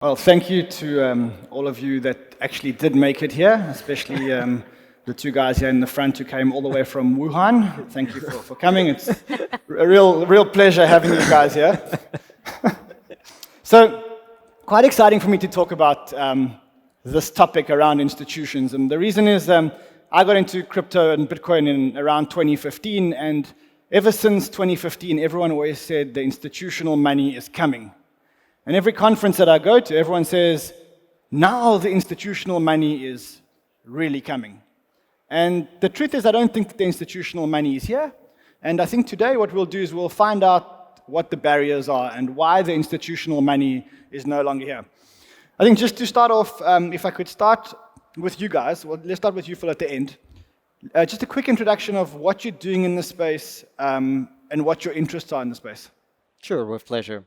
Well, thank you to all of you that actually did make it here, especially the two guys here in the front who came all the way from Wuhan. Thank you for coming. It's a real pleasure having you guys here. So, quite exciting for me to talk about this topic around institutions. And the reason is I got into crypto and Bitcoin in around 2015, and ever since 2015, everyone always said the institutional money is coming. And every conference that I go to, everyone says, now the institutional money is really coming. And the truth is, I don't think that the institutional money is here. And I think today what we'll do is we'll find out what the barriers are and why the institutional money is no longer here. I think just to start off, if I could start with you guys, well, let's start with you, Phil, at the end. Just a quick introduction of what you're doing in the space and what your interests are in the space. Sure, with pleasure.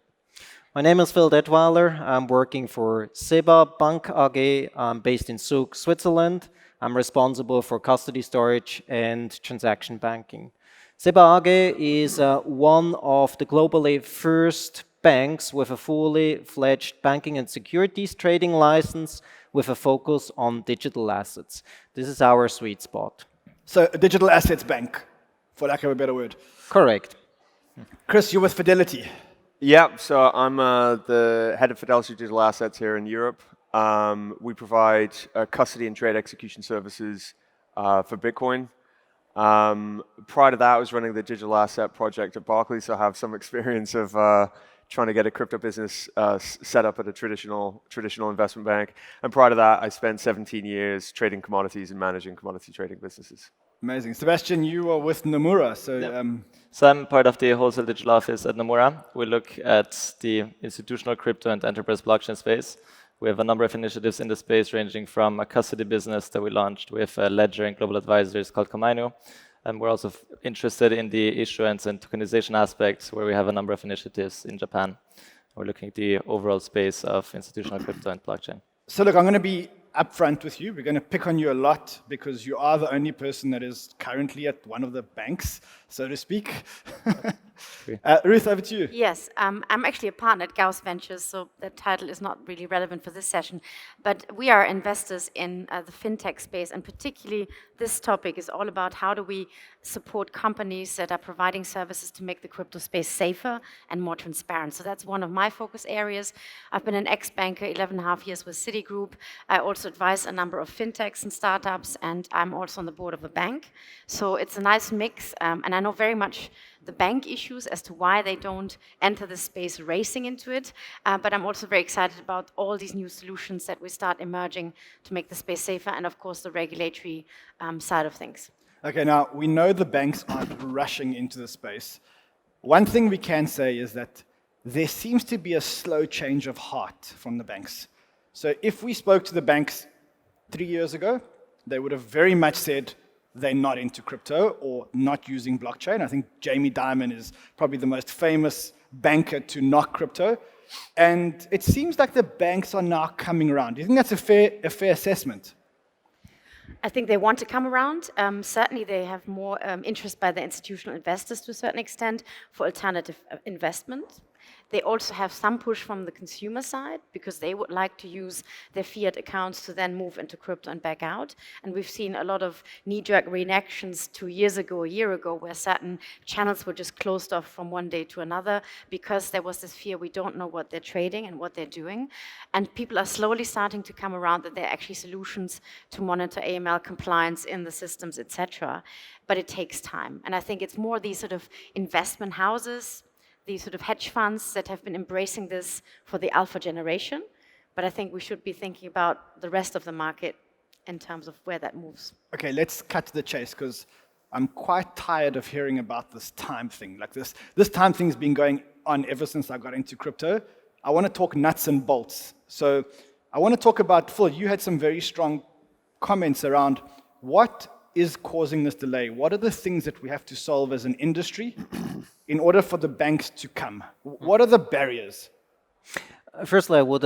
My name is Phil Dettwiler. I'm working for SEBA Bank AG. I'm based in Zug, Switzerland. I'm responsible for custody storage and transaction banking. SEBA AG is one of the globally first banks with a fully fledged banking and securities trading license with a focus on digital assets. This is our sweet spot. So a digital assets bank, for lack of a better word. Correct. Chris, you're with Fidelity. Yeah, so I'm the head of Fidelity Digital Assets here in Europe. We provide custody and trade execution services for Bitcoin. Prior to that, I was running the digital asset project at Barclays, so I have some experience of trying to get a crypto business set up at a traditional investment bank. And prior to that, I spent 17 years trading commodities and managing commodity trading businesses. Amazing. Sebastian, you are with Nomura. So, So I'm part of the Wholesale Digital Office at Nomura. We look at the institutional crypto and enterprise blockchain space. We have a number of initiatives in the space ranging from a custody business that we launched with a ledger and global advisors called Komainu. And we're also interested in the issuance and tokenization aspects where we have a number of initiatives in Japan. We're looking at the overall space of institutional crypto and blockchain. So look, I'm going to be upfront with you. We're going to pick on you a lot because you are the only person that is currently at one of the banks, so to speak. Ruth, over to you. Yes, I'm actually a partner at Gauss Ventures, so that title is not really relevant for this session. But we are investors in the fintech space, and particularly this topic is all about how do we support companies that are providing services to make the crypto space safer and more transparent. So that's one of my focus areas. I've been an ex-banker, 11.5 years with Citigroup. I also advise a number of fintechs and startups, and I'm also on the board of a bank. So it's a nice mix, and I know very much the bank issues as to why they don't enter the space racing into it. But I'm also very excited about all these new solutions that we start emerging to make the space safer and, of course, the regulatory side of things. Okay, now, we know the banks aren't rushing into the space. One thing we can say is that there seems to be a slow change of heart from the banks. So if we spoke to the banks 3 years ago, they would have very much said, they're not into crypto or not using blockchain. I think Jamie Dimon is probably the most famous banker to knock crypto. And it seems like the banks are now coming around. Do you think that's a fair assessment? I think they want to come around. Certainly they have more interest by the institutional investors to a certain extent for alternative investment. They also have some push from the consumer side because they would like to use their fiat accounts to then move into crypto and back out. And we've seen a lot of knee-jerk reactions 2 years ago, a year ago, where certain channels were just closed off from one day to another because there was this fear we don't know what they're trading and what they're doing. And people are slowly starting to come around that there are actually solutions to monitor AML compliance in the systems, etc. But it takes time. And I think it's more these sort of investment houses, these sort of hedge funds that have been embracing this for the alpha generation. But I think we should be thinking about the rest of the market in terms of where that moves. Okay, let's cut to the chase because I'm quite tired of hearing about this time thing. Like this time thing's been going on ever since I got into crypto. I want to talk nuts and bolts. So I want to talk about, Phil, you had some very strong comments around what is causing this delay? What are the things that we have to solve as an industry in order for the banks to come? What are the barriers? Firstly, I would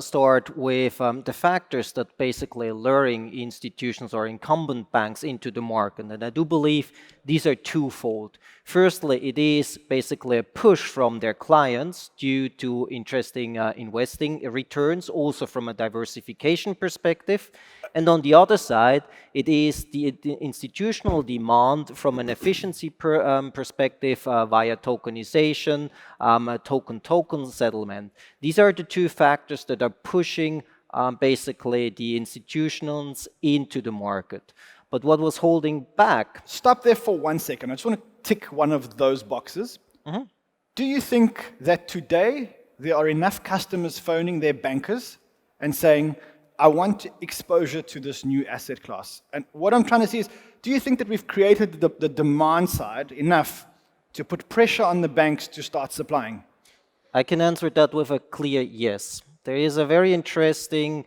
start with the factors that basically luring institutions or incumbent banks into the market. And I do believe these are twofold. Firstly, it is basically a push from their clients due to interesting investing returns, also from a diversification perspective. And on the other side, it is the institutional demand from an efficiency perspective via tokenization, token settlement. These are the two factors that are pushing basically the institutions into the market. But what was holding back? Stop there for 1 second. I just want to tick one of those boxes. Do you think that today there are enough customers phoning their bankers and saying, I want exposure to this new asset class? And what I'm trying to see is, do you think that we've created the demand side enough to put pressure on the banks to start supplying? I can answer that with a clear yes. There is a very interesting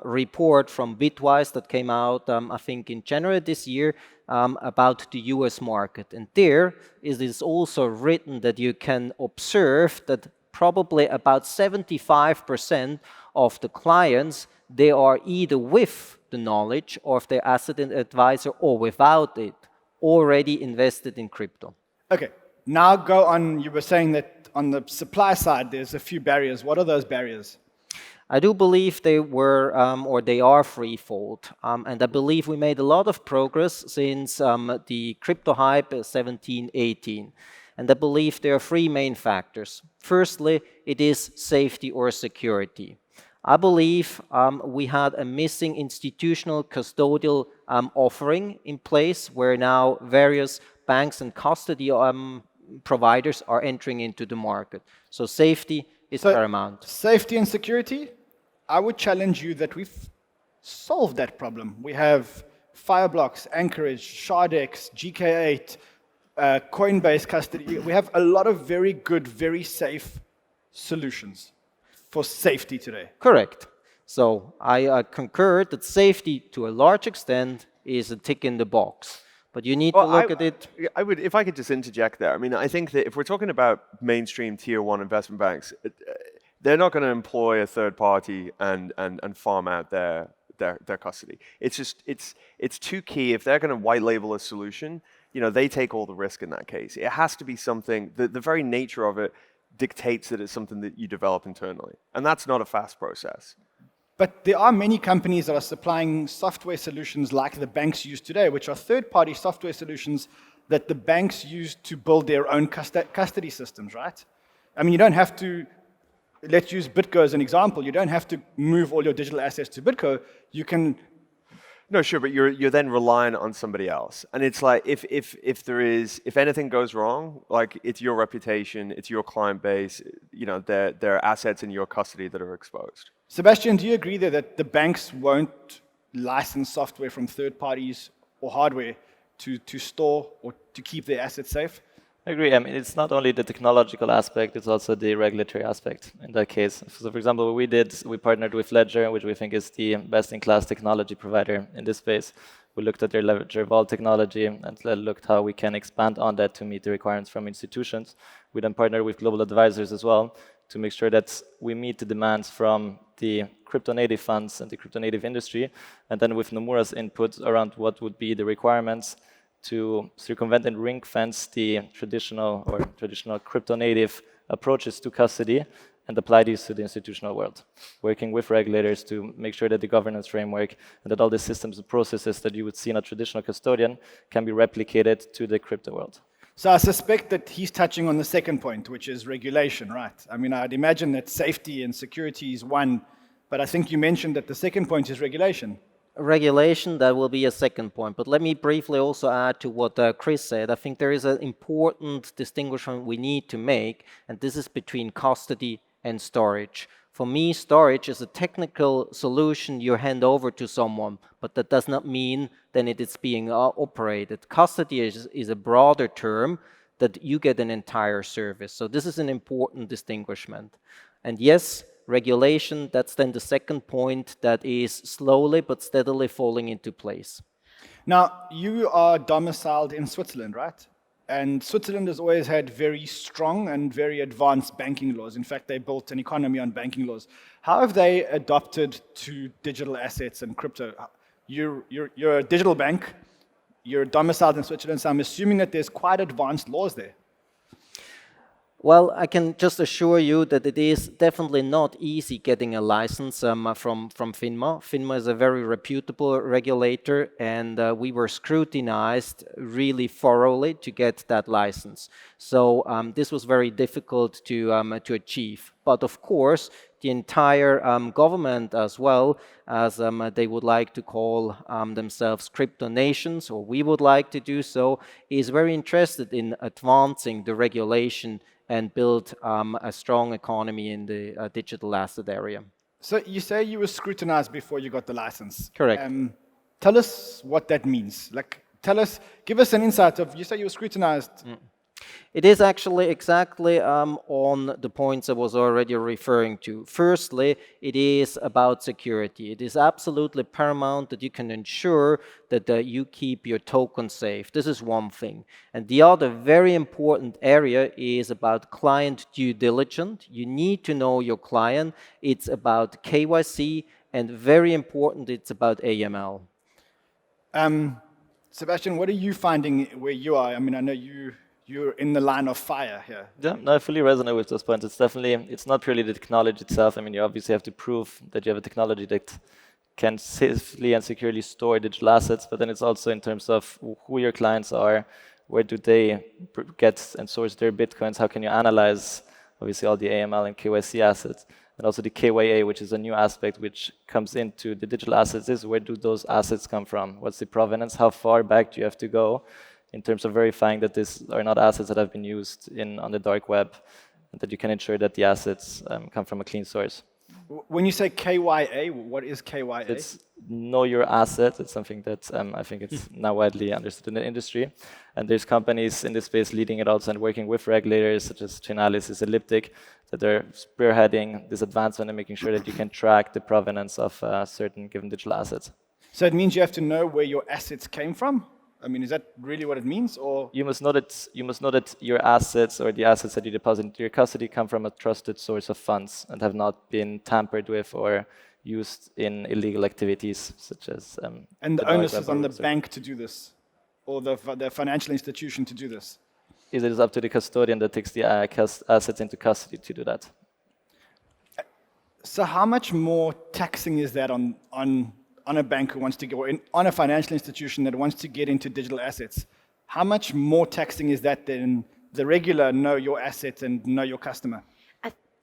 report from Bitwise that came out, I think, in January this year about the US market. And there it is also written that you can observe that probably about 75% of the clients, they are either with the knowledge of their asset advisor or without it, already invested in crypto. Okay, now go on. You were saying that on the supply side, there's a few barriers. What are those barriers? I do believe they were, or they are threefold. And I believe we made a lot of progress since the crypto hype 17, 18. And I believe there are three main factors. Firstly, it is safety or security. I believe we had a missing institutional custodial offering in place where now various banks and custody providers are entering into the market. So safety is paramount. Safety and security, I would challenge you that we've solved that problem. We have Fireblocks, Anchorage, Shardex, GK8, Coinbase custody. We have a lot of very good, very safe solutions for safety today. Correct. So I concur that safety, to a large extent, is a tick in the box. But you need to look at it. I would, if I could just interject there. I mean, I think that if we're talking about mainstream tier one investment banks, they're not going to employ a third party and farm out their custody. It's just it's too key. If they're going to white label a solution, you know, they take all the risk in that case. It has to be something. The very nature of it dictates that it's something that you develop internally, and that's not a fast process. But there are many companies that are supplying software solutions like the banks use today, which are third-party software solutions that the banks use to build their own custody systems, right? I mean, you don't have to, let's use BitGo as an example, you don't have to move all your digital assets to BitGo. You can... No, sure, but you're then relying on somebody else. And it's like, if anything goes wrong, like it's your reputation, it's your client base, you know, there are assets in your custody that are exposed. Sebastian, do you agree that the banks won't license software from third parties or hardware to store or to keep their assets safe? I agree. I mean, it's not only the technological aspect, it's also the regulatory aspect in that case. So for example, what we did, we partnered with Ledger, which we think is the best-in-class technology provider in this space. We looked at their Ledger Vault technology and looked how we can expand on that to meet the requirements from institutions. We then partnered with global advisors as well to make sure that we meet the demands from the crypto-native funds and the crypto-native industry, and then with Nomura's input around what would be the requirements to circumvent and ring-fence the traditional crypto-native approaches to custody and apply these to the institutional world, working with regulators to make sure that the governance framework and that all the systems and processes that you would see in a traditional custodian can be replicated to the crypto world. So I suspect that he's touching on the second point, which is regulation, right? I mean, I'd imagine that safety and security is one, but I think you mentioned that the second point is regulation. Regulation, that will be a second point. But let me briefly also add to what Chris said. I think there is an important distinction we need to make, and this is between custody and storage. For me, storage is a technical solution you hand over to someone, but that does not mean then it is being operated. Custody is a broader term that you get an entire service. So this is an important distinguishment. And yes, regulation, that's then the second point that is slowly but steadily falling into place. Now, you are domiciled in Switzerland, right? And Switzerland has always had very strong and very advanced banking laws. In fact, they built an economy on banking laws. How have they adopted to digital assets and crypto? You're a digital bank. you're domiciled in Switzerland, so I'm assuming that there's quite advanced laws there. Well, I can just assure you that it is definitely not easy getting a license from FINMA. FINMA is a very reputable regulator, and we were scrutinized really thoroughly to get that license. So this was very difficult to achieve. But of course, the entire government, as well as they would like to call themselves crypto nations, or we would like to do so, is very interested in advancing the regulation and build a strong economy in the digital asset area. So you say you were scrutinized before you got the license. Correct. Tell us what that means. Like, give us an insight of, you say you were scrutinized. It is actually exactly on the points I was already referring to. Firstly, it is about security. It is absolutely paramount that you can ensure that you keep your token safe. This is one thing. And the other very important area is about client due diligence. You need to know your client. It's about KYC, and very important, it's about AML. Sebastian, what are you finding where you are? I mean, I know you're in the line of fire here. Yeah, no, I fully resonate with those points. It's not purely the technology itself. I mean, you obviously have to prove that you have a technology that can safely and securely store digital assets, but then it's also in terms of who your clients are, where do they get and source their Bitcoins, how can you analyze, obviously, all the AML and KYC assets, and also the KYA, which is a new aspect which comes into the digital assets, is where do those assets come from? What's the provenance? How far back do you have to go in terms of verifying that these are not assets that have been used on the dark web, and that you can ensure that the assets come from a clean source. When you say KYA, what is KYA? It's know your asset. It's something that I think it's now widely understood in the industry. And there's companies in this space leading it also and working with regulators such as Chainalysis, Elliptic, that are spearheading this advancement and making sure that you can track the provenance of certain given digital assets. So it means you have to know where your assets came from? I mean, is that really what it means, or you must know that your assets or the assets that you deposit into your custody come from a trusted source of funds and have not been tampered with or used in illegal activities such as. And the onus is on the bank to do this, or the financial institution to do this. It is up to the custodian that takes the assets into custody to do that. So how much more taxing is that on a bank who wants to go in, on a financial institution that wants to get into digital assets? How much more taxing is that than the regular know your assets and know your customer?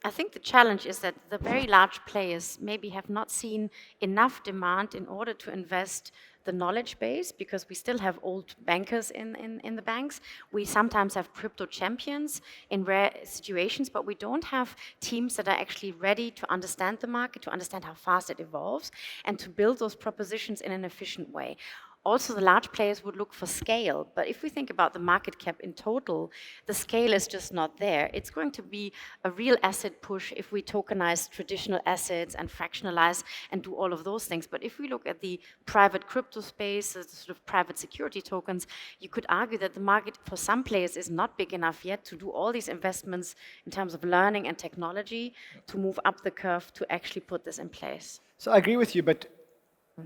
I think the challenge is that the very large players maybe have not seen enough demand in order to invest the knowledge base, because we still have old bankers in the banks. We sometimes have crypto champions in rare situations, but we don't have teams that are actually ready to understand the market, to understand how fast it evolves, and to build those propositions in an efficient way. Also, the large players would look for scale, but if we think about the market cap in total, the scale is just not there. It's going to be a real asset push if we tokenize traditional assets and fractionalize and do all of those things. But if we look at the private crypto space, the sort of private security tokens, you could argue that the market for some players is not big enough yet to do all these investments in terms of learning and technology to move up the curve to actually put this in place. So I agree with you, but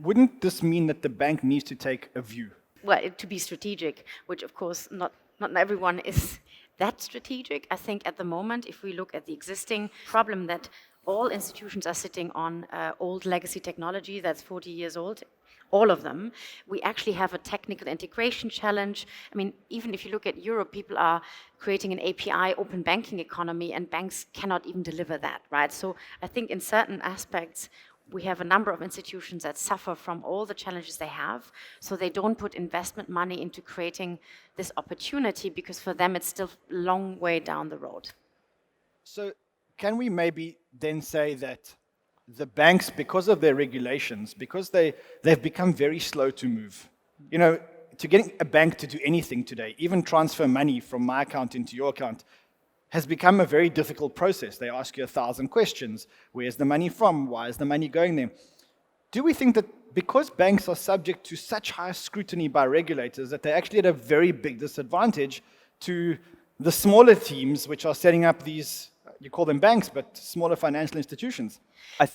wouldn't this mean that the bank needs to take a view? Well, to be strategic, which of course not everyone is that strategic. I think at the moment, if we look at the existing problem that all institutions are sitting on old legacy technology that's 40 years old, all of them, we actually have a technical integration challenge. I mean, even if you look at Europe, people are creating an API open banking economy, and banks cannot even deliver that, right? So I think in certain aspects, we have a number of institutions that suffer from all the challenges they have, so they don't put investment money into creating this opportunity, because for them it's still a long way down the road. So can we maybe then say that the banks, because of their regulations, because they've become very slow to move, you know, to getting a bank to do anything today, even transfer money from my account into your account, has become a very difficult process. They ask you 1,000 questions. Where's the money from? Why is the money going there? Do we think that because banks are subject to such high scrutiny by regulators that they're actually at a very big disadvantage to the smaller teams which are setting up these, you call them banks, but smaller financial institutions? I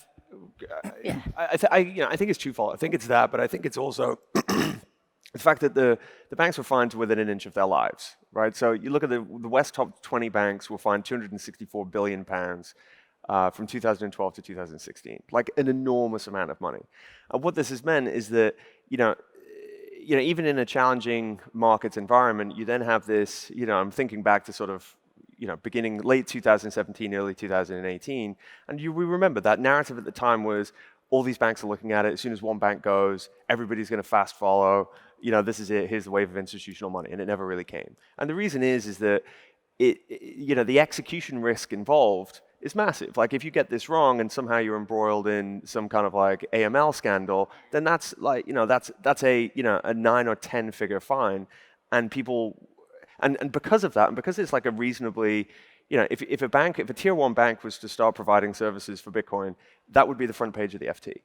think it's twofold. I think it's that, but I think it's also the fact that the banks were fined to within an inch of their lives, right? So you look at the West top 20 banks were fined £264 billion from 2012 to 2016, like an enormous amount of money. And what this has meant is that, even in a challenging markets environment, you then have this, I'm thinking back to sort of, beginning late 2017, early 2018, and we remember that narrative at the time was all these banks are looking at it. As soon as one bank goes, everybody's going to fast follow. This is it. Here's the wave of institutional money, and it never really came. And the reason is that the execution risk involved is massive. Like if you get this wrong and somehow you're embroiled in some kind of like AML scandal, then that's like that's a 9 or 10 figure fine, and people. And because of that, and because it's like a reasonably, if a tier 1 bank was to start providing services for Bitcoin, that would be the front page of the FT,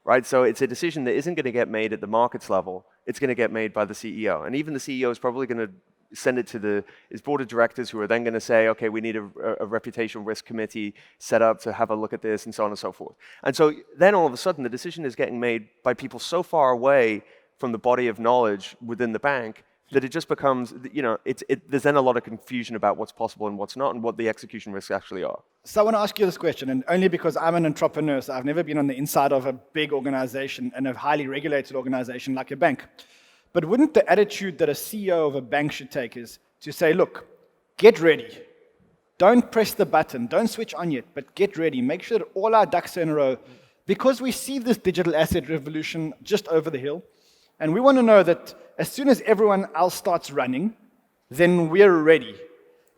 right? So it's a decision that isn't going to get made at the markets level. It's going to get made by the CEO. And even the CEO is probably going to send it to his board of directors, who are then going to say, okay, we need a reputational risk committee set up to have a look at this, and so on and so forth. And so then all of a sudden, the decision is getting made by people so far away from the body of knowledge within the bank that it just becomes, there's then a lot of confusion about what's possible and what's not, and what the execution risks actually are. So I want to ask you this question, and only because I'm an entrepreneur, so I've never been on the inside of a big organization and a highly regulated organization like a bank. But wouldn't the attitude that a CEO of a bank should take is to say, look, get ready. Don't press the button. Don't switch on yet, but get ready. Make sure that all our ducks are in a row. Because we see this digital asset revolution just over the hill, and we want to know that as soon as everyone else starts running, then we're ready.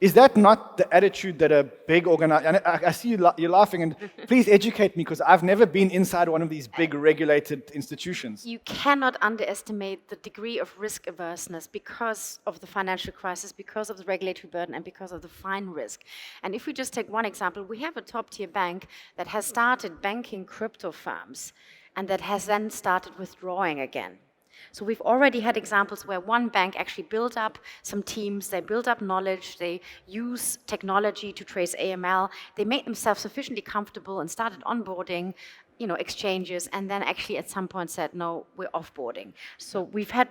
Is that not the attitude that a big organization... I see you're laughing, and please educate me, because I've never been inside one of these big regulated institutions. You cannot underestimate the degree of risk averseness because of the financial crisis, because of the regulatory burden, and because of the fine risk. And if we just take one example, we have a top-tier bank that has started banking crypto firms, and that has then started withdrawing again. So we've already had examples where one bank actually built up some teams, they built up knowledge, they use technology to trace AML, they made themselves sufficiently comfortable and started onboarding, exchanges, and then actually at some point said, no, we're offboarding. So we had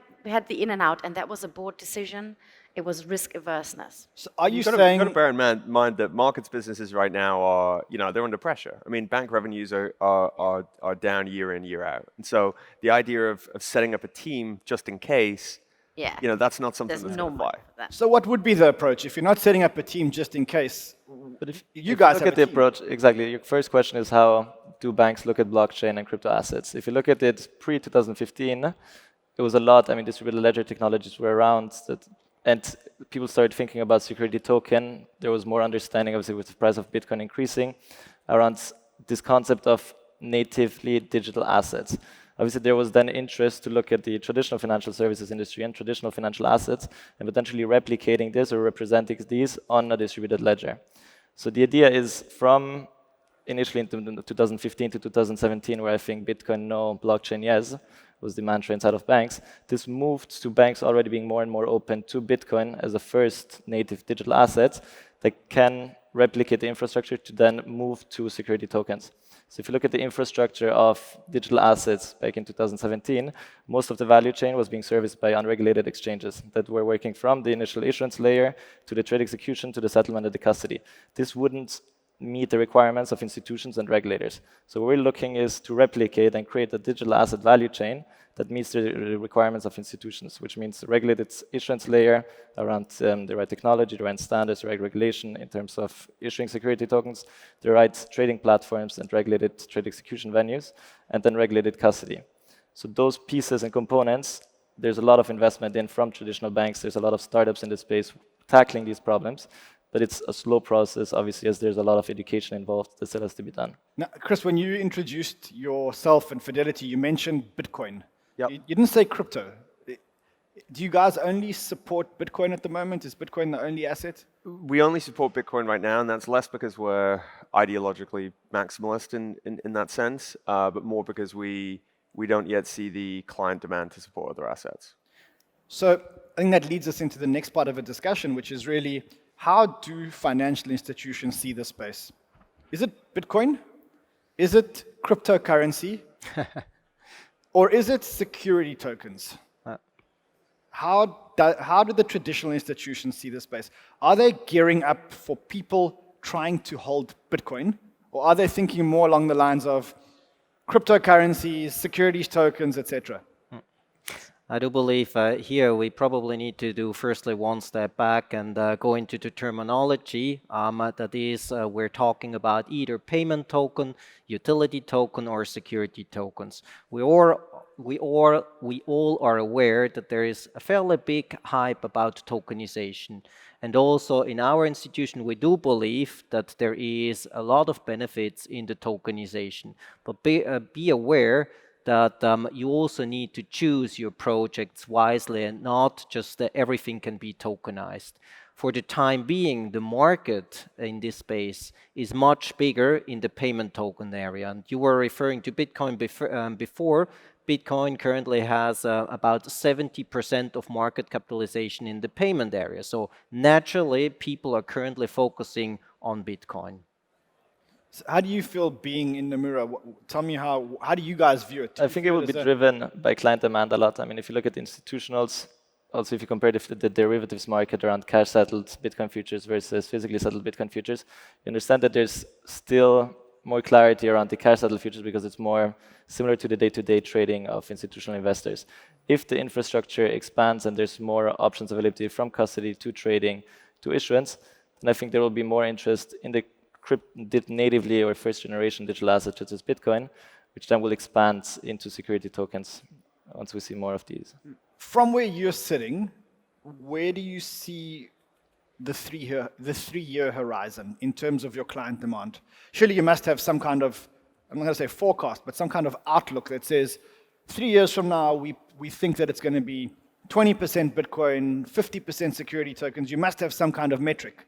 the in and out, and that was a board decision. It was risk averseness. So are you saying... You've got to bear in mind that markets businesses right now are, they're under pressure. I mean, bank revenues are down year in, year out. And so the idea of setting up a team just in case, that's not something that's going to fly. So what would be the approach? If you're not setting up a team just in case, but if you guys look at the approach, exactly. Your first question is, how do banks look at blockchain and crypto assets? If you look at it pre-2015, it was a lot. I mean, distributed ledger technologies were around, and people started thinking about security token. There was more understanding, obviously, with the price of Bitcoin increasing, around this concept of natively digital assets. Obviously, there was then interest to look at the traditional financial services industry and traditional financial assets, and potentially replicating this or representing these on a distributed ledger. So the idea is, from initially in 2015 to 2017, where I think Bitcoin no, blockchain yes, was the mantra inside of banks, this moved to banks already being more and more open to Bitcoin as a first native digital asset that can replicate the infrastructure to then move to security tokens. So if you look at the infrastructure of digital assets back in 2017, most of the value chain was being serviced by unregulated exchanges that were working from the initial issuance layer to the trade execution to the settlement and the custody. This wouldn't meet the requirements of institutions and regulators. So what we're looking is to replicate and create a digital asset value chain that meets the requirements of institutions, which means regulated issuance layer around the right technology, the right standards, the right regulation in terms of issuing security tokens, the right trading platforms and regulated trade execution venues, and then regulated custody. So those pieces and components, there's a lot of investment in from traditional banks. There's a lot of startups in the space tackling these problems. But it's a slow process, obviously, as there's a lot of education involved that still has to be done. Now, Chris, when you introduced yourself and Fidelity, you mentioned Bitcoin. Yep. You didn't say crypto. Do you guys only support Bitcoin at the moment? Is Bitcoin the only asset? We only support Bitcoin right now, and that's less because we're ideologically maximalist in that sense, but more because we don't yet see the client demand to support other assets. So I think that leads us into the next part of a discussion, which is really, how do financial institutions see this space? Is it Bitcoin? Is it cryptocurrency? Or is it security tokens? how do the traditional institutions see this space? Are they gearing up for people trying to hold Bitcoin? Or are they thinking more along the lines of cryptocurrencies, securities tokens, etc.? I do believe here we probably need to do firstly one step back and go into the terminology. That is, we're talking about either payment token, utility token, or security tokens. We all are aware that there is a fairly big hype about tokenization. And also in our institution, we do believe that there is a lot of benefits in the tokenization. But be aware that you also need to choose your projects wisely and not just that everything can be tokenized. For the time being, the market in this space is much bigger in the payment token area. And you were referring to Bitcoin before. Bitcoin currently has about 70% of market capitalization in the payment area. So naturally, people are currently focusing on Bitcoin. So how do you feel being in Nomura? Tell me how do you guys view it? I think it will be driven by client demand a lot. I mean, if you look at institutionals, also if you compare the derivatives market around cash-settled Bitcoin futures versus physically settled Bitcoin futures, you understand that there's still more clarity around the cash-settled futures because it's more similar to the day-to-day trading of institutional investors. If the infrastructure expands and there's more options availability from custody to trading to issuance, then I think there will be more interest in the natively or first-generation digital assets such as Bitcoin, which then will expand into security tokens once we see more of these. From where you're sitting, where do you see the three-year horizon in terms of your client demand? Surely you must have some kind of, I'm not going to say forecast, but some kind of outlook that says 3 years from now, we think that it's going to be 20% Bitcoin, 50% security tokens. You must have some kind of metric.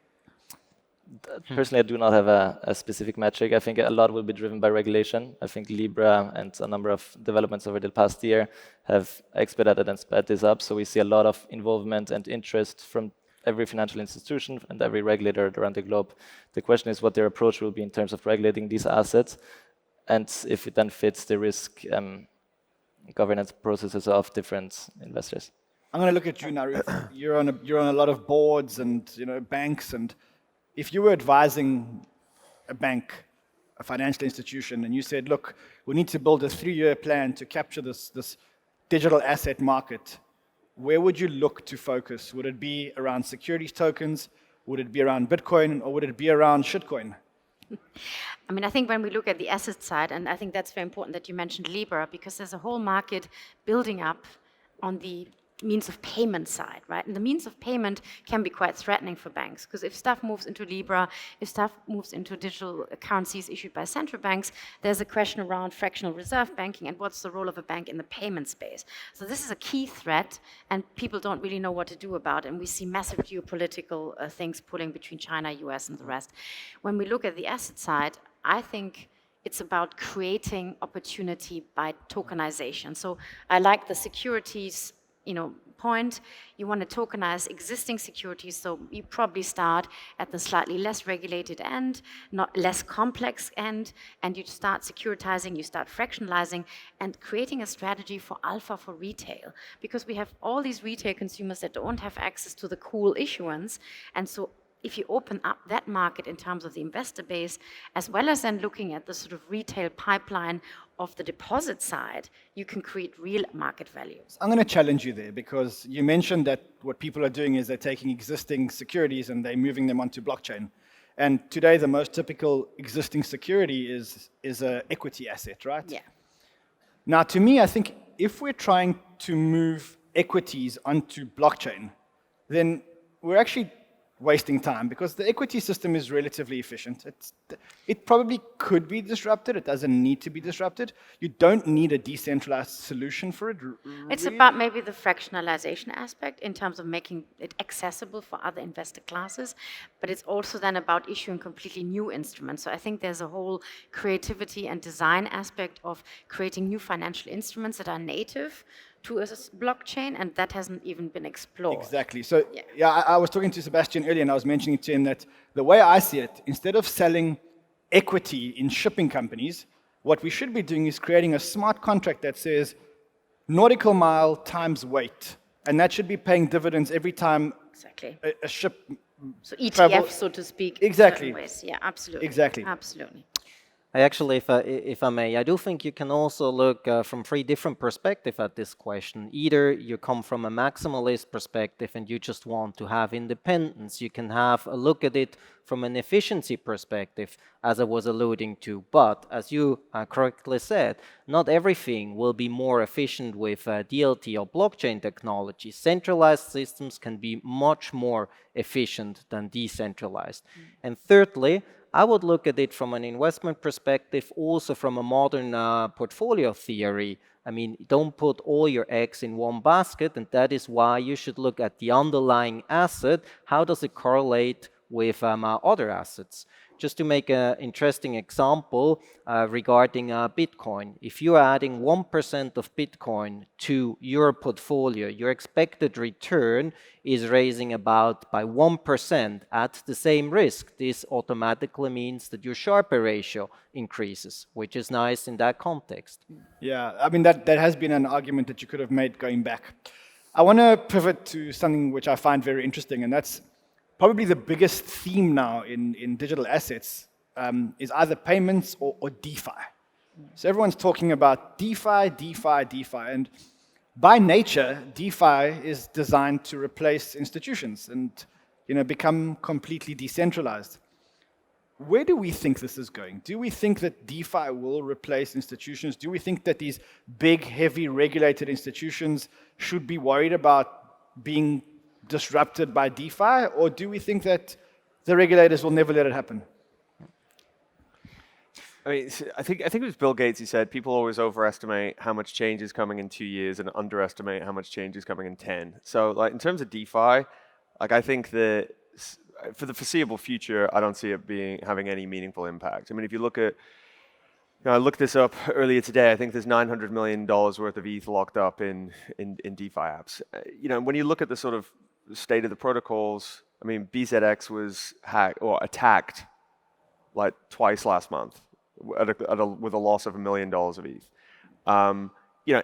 Personally, I do not have a specific metric. I think a lot will be driven by regulation. I think Libra and a number of developments over the past year have expedited and sped this up. So we see a lot of involvement and interest from every financial institution and every regulator around the globe. The question is what their approach will be in terms of regulating these assets and if it then fits the risk governance processes of different investors. I'm going to look at you now, Ruth. You're on a lot of boards and banks, and if you were advising a bank, a financial institution, and you said, look, we need to build a 3-year plan to capture this digital asset market, where would you look to focus? Would it be around securities tokens? Would it be around Bitcoin? Or would it be around shitcoin? I mean, I think when we look at the asset side, and I think that's very important that you mentioned Libra, because there's a whole market building up on the means of payment side, right? And the means of payment can be quite threatening for banks, because if stuff moves into Libra, if stuff moves into digital currencies issued by central banks, there's a question around fractional reserve banking and what's the role of a bank in the payment space. So this is a key threat, and people don't really know what to do about it. And we see massive geopolitical things pulling between China, US, and the rest. When we look at the asset side, I think it's about creating opportunity by tokenization. So I like the securities point. You want to tokenize existing securities, so you probably start at the slightly less regulated end, not less complex end, and you start securitizing, you start fractionalizing, and creating a strategy for alpha for retail. Because we have all these retail consumers that don't have access to the cool issuance, and so if you open up that market in terms of the investor base, as well as then looking at the sort of retail pipeline of the deposit side, you can create real market value. I'm going to challenge you there, because you mentioned that what people are doing is they're taking existing securities and they're moving them onto blockchain. And today, the most typical existing security is an equity asset, right? Yeah. Now, to me, I think if we're trying to move equities onto blockchain, then we're actually wasting time, because the equity system is relatively efficient. It probably could be disrupted. It doesn't need to be disrupted. You don't need a decentralized solution for it. It's about maybe the fractionalization aspect in terms of making it accessible for other investor classes, but it's also then about issuing completely new instruments. So I think there's a whole creativity and design aspect of creating new financial instruments that are native to a blockchain, and that hasn't even been explored. Exactly. So I was talking to Sebastian earlier, and I was mentioning to him that the way I see it, instead of selling equity in shipping companies, what we should be doing is creating a smart contract that says nautical mile times weight and that should be paying dividends every time Exactly. a ship So ETF, travel- so to speak. in Exactly. certain ways. Yeah, absolutely. Exactly. Absolutely. I actually, if I may, I do think you can also look from 3 different perspectives at this question. Either you come from a maximalist perspective and you just want to have independence. You can have a look at it from an efficiency perspective, as I was alluding to. But as you correctly said, not everything will be more efficient with DLT or blockchain technology. Centralized systems can be much more efficient than decentralized. And thirdly, I would look at it from an investment perspective, also from a modern portfolio theory. I mean, don't put all your eggs in one basket, and that is why you should look at the underlying asset. How does it correlate with other assets? Just to make an interesting example regarding Bitcoin. If you're adding 1% of Bitcoin to your portfolio, your expected return is raising about by 1% at the same risk. This automatically means that your Sharpe ratio increases, which is nice in that context. Yeah, I mean, that has been an argument that you could have made going back. I want to pivot to something which I find very interesting, and that's probably the biggest theme now in digital assets is either payments or DeFi. So everyone's talking about DeFi, DeFi, DeFi, and by nature, DeFi is designed to replace institutions and become completely decentralized. Where do we think this is going? Do we think that DeFi will replace institutions? Do we think that these big, heavy, regulated institutions should be worried about being disrupted by DeFi, or do we think that the regulators will never let it happen? I mean, I think it was Bill Gates who said people always overestimate how much change is coming in 2 years and underestimate how much change is coming in 10. So, like in terms of DeFi, like I think that for the foreseeable future, I don't see it having any meaningful impact. I mean, if you look at, I looked this up earlier today. I think there's $900 million worth of ETH locked up in DeFi apps. When you look at the sort of state of the protocols, I mean, BZX was attacked like twice last month with a loss of $1 million of ETH.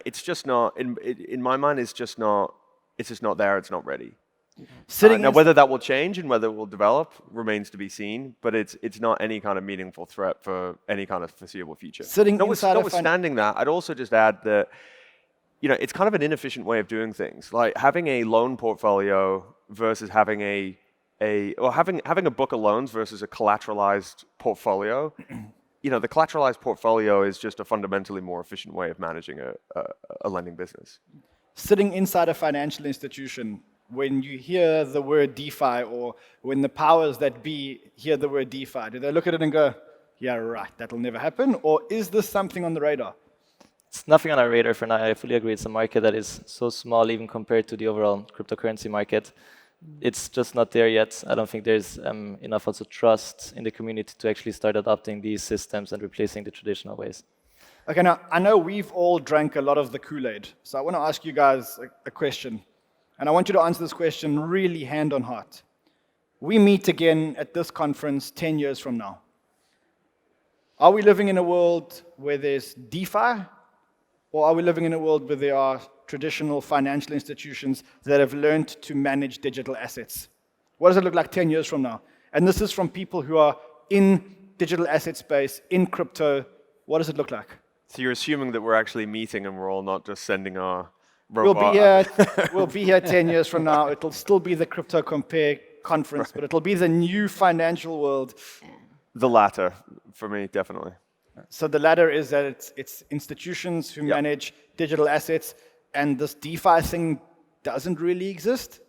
It's just not in my mind. It's just not there. It's not ready. Now, whether that will change and whether it will develop remains to be seen. But it's not any kind of meaningful threat for any kind of foreseeable future. Notwithstanding that, I'd also just add that it's kind of an inefficient way of doing things. Like having a loan portfolio versus having having a book of loans versus a collateralized portfolio. The collateralized portfolio is just a fundamentally more efficient way of managing a lending business. Sitting inside a financial institution, when you hear the word DeFi or when the powers that be hear the word DeFi, do they look at it and go, yeah, right, that'll never happen? Or is this something on the radar? It's nothing on our radar for now. I fully agree. It's a market that is so small, even compared to the overall cryptocurrency market. It's just not there yet. I don't think there's enough also trust in the community to actually start adopting these systems and replacing the traditional ways. Okay, now I know we've all drank a lot of the Kool-Aid, so I want to ask you guys a question. And I want you to answer this question really hand on heart. We meet again at this conference 10 years from now. Are we living in a world where there's DeFi? Or are we living in a world where there are traditional financial institutions that have learned to manage digital assets? What does it look like 10 years from now? And this is from people who are in digital asset space, in crypto. What does it look like? So you're assuming that we're actually meeting and we're all not just sending our robot. We'll be here 10 years from now. It'll still be the CryptoCompare conference, but it'll be the new financial world. The latter, for me, definitely. So the latter is that it's institutions who manage digital assets, and this DeFi thing doesn't really exist?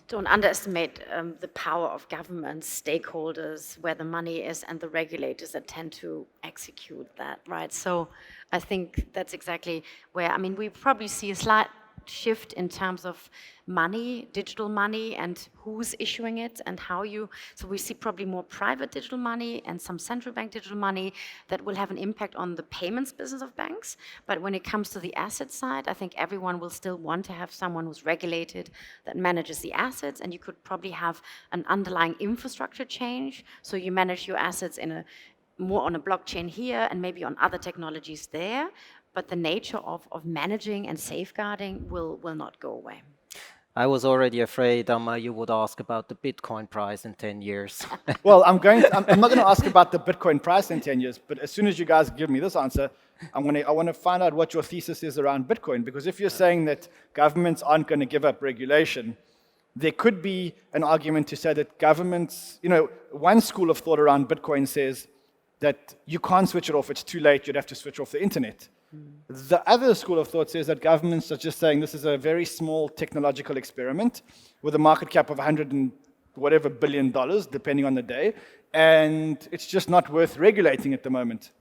Don't underestimate the power of governments, stakeholders, where the money is, and the regulators that tend to execute that, right? So I think that's exactly where, we probably see a slight shift in terms of money, digital money, and who's issuing it and how you. So we see probably more private digital money and some central bank digital money that will have an impact on the payments business of banks. But when it comes to the asset side, I think everyone will still want to have someone who's regulated that manages the assets, and you could probably have an underlying infrastructure change. So you manage your assets more on a blockchain here and maybe on other technologies there. but the nature of managing and safeguarding will not go away. I was already afraid you would ask about the Bitcoin price in 10 years. Well, I'm not going to ask about the Bitcoin price in 10 years, but as soon as you guys give me this answer, I want to find out what your thesis is around Bitcoin. Because if you're saying that governments aren't going to give up regulation, there could be an argument to say that governments, one school of thought around Bitcoin says that you can't switch it off, it's too late, you'd have to switch off the internet. The other school of thought says that governments are just saying this is a very small technological experiment with a market cap of $100 billion, depending on the day, and it's just not worth regulating at the moment.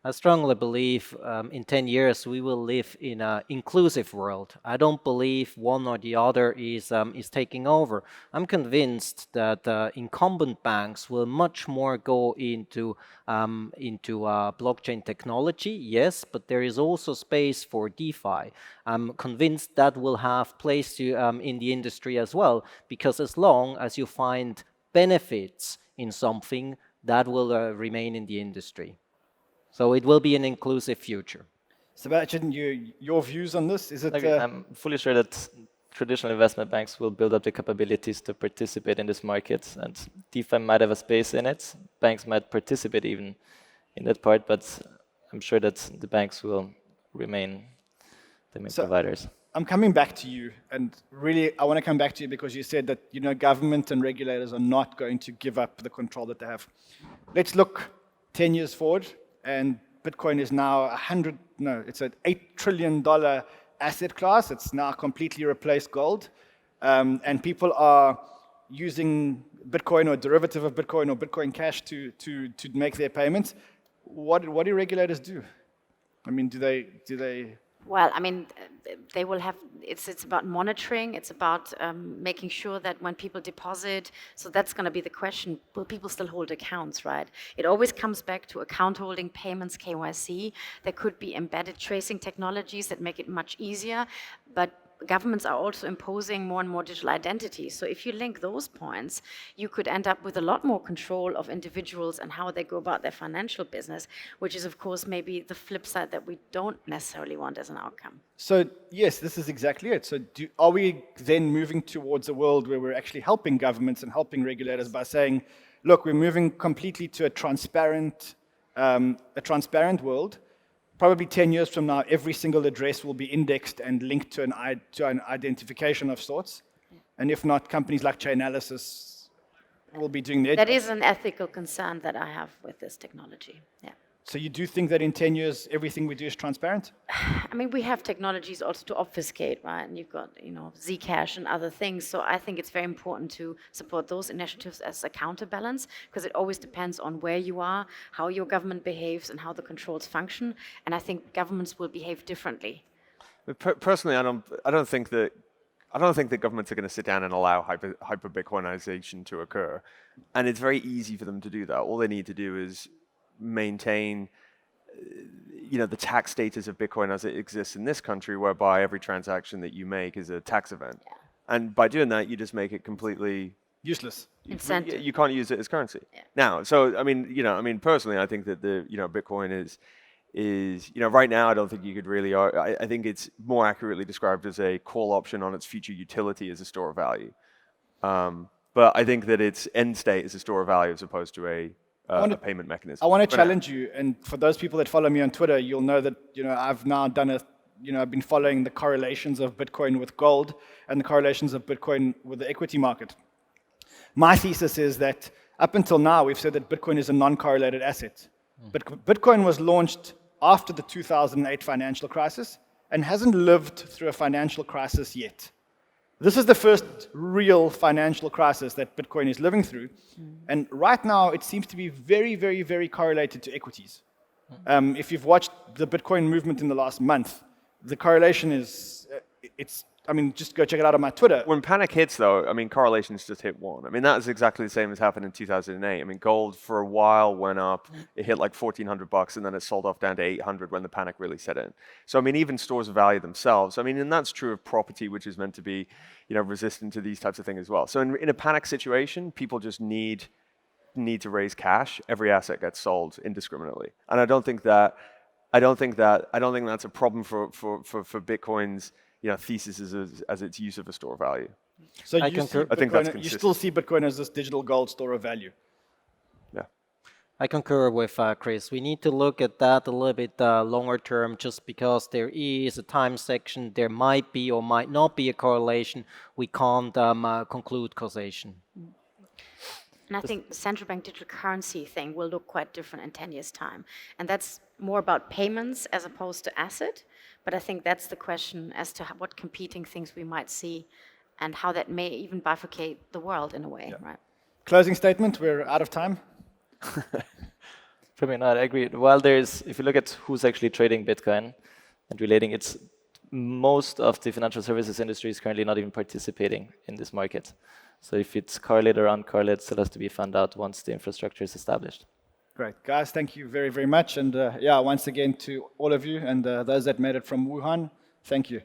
I strongly believe in 10 years we will live in an inclusive world. I don't believe one or the other is taking over. I'm convinced that incumbent banks will much more go into blockchain technology, yes, but there is also space for DeFi. I'm convinced that will have place in the industry as well, because as long as you find benefits in something, that will remain in the industry. So it will be an inclusive future. Sebastian, your views on this? Is it? I'm fully sure that traditional investment banks will build up the capabilities to participate in this market, and DeFi might have a space in it. Banks might participate even in that part, but I'm sure that the banks will remain the main providers. I'm coming back to you, and really, I want to come back to you because you said that government and regulators are not going to give up the control that they have. Let's look 10 years forward. And Bitcoin is now it's an $8 trillion asset class. It's now completely replaced gold. And people are using Bitcoin or a derivative of Bitcoin or Bitcoin Cash to make their payments. What do regulators do? I mean, do they? Well, I mean, they will have, it's about monitoring, it's about making sure that when people deposit, so that's going to be the question, will people still hold accounts, right? It always comes back to account holding, payments, KYC. There could be embedded tracing technologies that make it much easier, but governments are also imposing more and more digital identities. So if you link those points, you could end up with a lot more control of individuals and how they go about their financial business, which is, of course, maybe the flip side that we don't necessarily want as an outcome. So, yes, this is exactly it. So are we then moving towards a world where we're actually helping governments and helping regulators by saying, look, we're moving completely to a transparent world. Probably 10 years from now, every single address will be indexed and linked to an identification of sorts. And if not, companies like Chainalysis will be doing their job. That is an ethical concern that I have with this technology, yeah. So you do think that in 10 years, everything we do is transparent? I mean, we have technologies also to obfuscate, right? And you've got, Zcash and other things. So I think it's very important to support those initiatives as a counterbalance, because it always depends on where you are, how your government behaves, and how the controls function. And I think governments will behave differently. Personally, I don't think that governments are going to sit down and allow hyper-Bitcoinization to occur. And it's very easy for them to do that. All they need to do is maintain the tax status of Bitcoin as it exists in this country, whereby every transaction that you make is a tax event. Yeah. And by doing that, you just make it completely useless. Incentive. You can't use it as currency. Yeah. Now, so I mean, personally, I think that Bitcoin is right now, I don't think you could really. I think it's more accurately described as a call option on its future utility as a store of value. But I think that its end state is a store of value as opposed to a payment mechanism. I want to challenge you, and for those people that follow me on Twitter, you'll know that I've now I've been following the correlations of Bitcoin with gold and the correlations of Bitcoin with the equity market. My thesis is that up until now, we've said that Bitcoin is a non-correlated asset. But Bitcoin was launched after the 2008 financial crisis and hasn't lived through a financial crisis yet. This is the first real financial crisis that Bitcoin is living through. And right now, it seems to be very, very, very correlated to equities. If you've watched the Bitcoin movement in the last month, the correlation is, just go check it out on my Twitter. When panic hits, though, correlations just hit one. That is exactly the same as happened in 2008. Gold for a while went up. It hit like $1,400, and then it sold off down to $800 when the panic really set in. So, even even of value themselves. And that's true of property, which is meant to be, resistant to these types of things as well. So, in a panic situation, people just need to raise cash. Every asset gets sold indiscriminately. And I don't think that I don't think that's a problem for Bitcoin's thesis as its use of a store of value. So I you, see concur. I think that's Bitcoin, you consistent. still see Bitcoin as this digital gold store of value. Yeah. I concur with Chris. We need to look at that a little bit longer term. Just because there is a time section, there might be or might not be a correlation. We can't conclude causation. And I think the central bank digital currency thing will look quite different in 10 years' time. And that's more about payments as opposed to asset. But I think that's the question as to what competing things we might see and how that may even bifurcate the world in a way, right? Closing statement, we're out of time. For me, no, I agree. While if you look at who's actually trading Bitcoin and relating, it's most of the financial services industry is currently not even participating in this market. So if it's correlated or uncorrelated, it still has to be found out once the infrastructure is established. Great. Guys, thank you very, very much. And once again to all of you and those that made it from Wuhan, thank you.